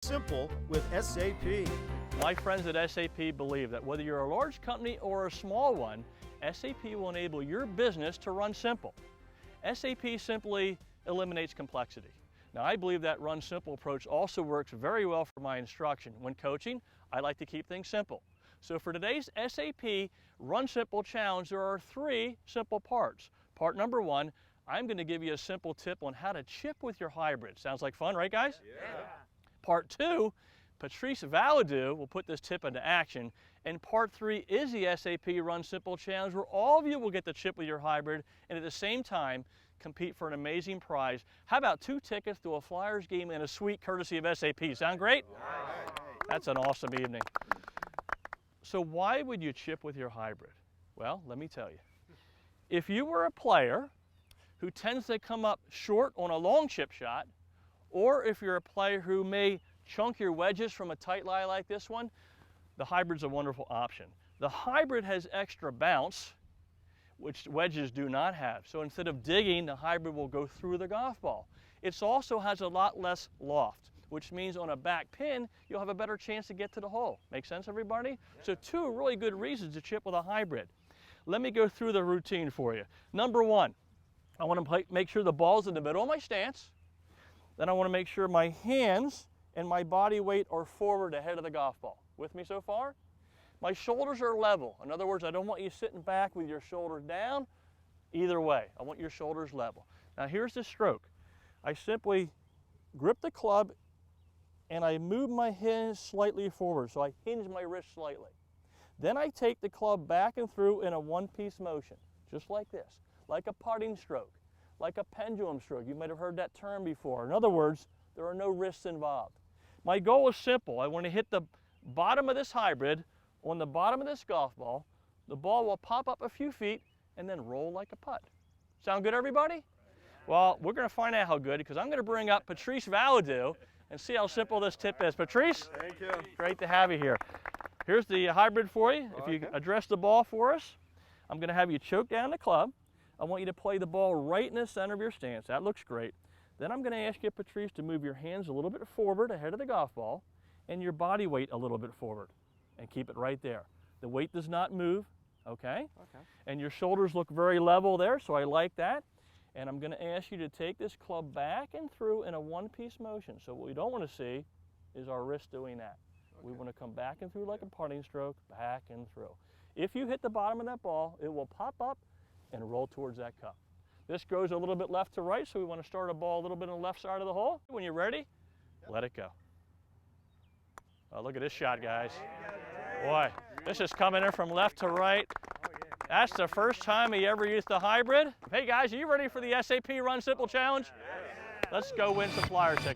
Simple with SAP. My friends at SAP believe that whether you're a large company or a small one, SAP will enable your business to run simple. SAP simply eliminates complexity. Now, I believe that Run Simple approach also works very well for my instruction. When coaching, I like to keep things simple. So for today's SAP Run Simple Challenge, there are 3 simple parts. Part number 1, I'm going to give you a simple tip on how to chip with your hybrid. Sounds like fun, right guys? Yeah. Part 2, Patrice Valadou will put this tip into action. And part 3 is the SAP Run Simple Challenge, where all of you will get to chip with your hybrid and at the same time compete for an amazing prize. How about 2 tickets to a Flyers game and a suite courtesy of SAP? Sound great? That's an awesome evening. So why would you chip with your hybrid? Well, let me tell you. If you were a player who tends to come up short on a long chip shot, or if you're a player who may chunk your wedges from a tight lie like this one, the hybrid's a wonderful option. The hybrid has extra bounce, which wedges do not have. So instead of digging, the hybrid will go through the golf ball. It also has a lot less loft, which means on a back pin, you'll have a better chance to get to the hole. Make sense, everybody? Yeah. So 2 really good reasons to chip with a hybrid. Let me go through the routine for you. Number 1, I want to make sure the ball's in the middle of my stance. Then I want to make sure my hands and my body weight are forward ahead of the golf ball. With me so far? My shoulders are level. In other words, I don't want you sitting back with your shoulders down. Either way, I want your shoulders level. Now here's the stroke. I simply grip the club and I move my hands slightly forward, so I hinge my wrist slightly. Then I take the club back and through in a one-piece motion, just like this, like a putting stroke, like a pendulum stroke. You might have heard that term before. In other words, there are no wrists involved. My goal is simple. I want to hit the bottom of this hybrid on the bottom of this golf ball. The ball will pop up a few feet and then roll like a putt. Sound good, everybody? Well, we're going to find out how good, because I'm going to bring up Patrice Valadou and see how simple this tip is. Patrice? Thank you. Great to have you here. Here's the hybrid for you. If you address the ball for us, I'm going to have you choke down the club. I want you to play the ball right in the center of your stance. That looks great. Then I'm going to ask you, Patrice, to move your hands a little bit forward ahead of the golf ball and your body weight a little bit forward, and keep it right there. The weight does not move, okay? And your shoulders look very level there, so I like that. And I'm going to ask you to take this club back and through in a one-piece motion. So what we don't want to see is our wrist doing that. We want to come back and through like a putting stroke, back and through. If you hit the bottom of that ball, it will pop up and roll towards that cup. This goes a little bit left to right, so we want to start a ball a little bit on the left side of the hole. When you're ready, let it go. Oh, look at this shot, guys. Boy, this is coming in from left to right. That's the first time he ever used the hybrid. Hey guys, are you ready for the SAP Run Simple Challenge? Let's go win some Flyer tickets.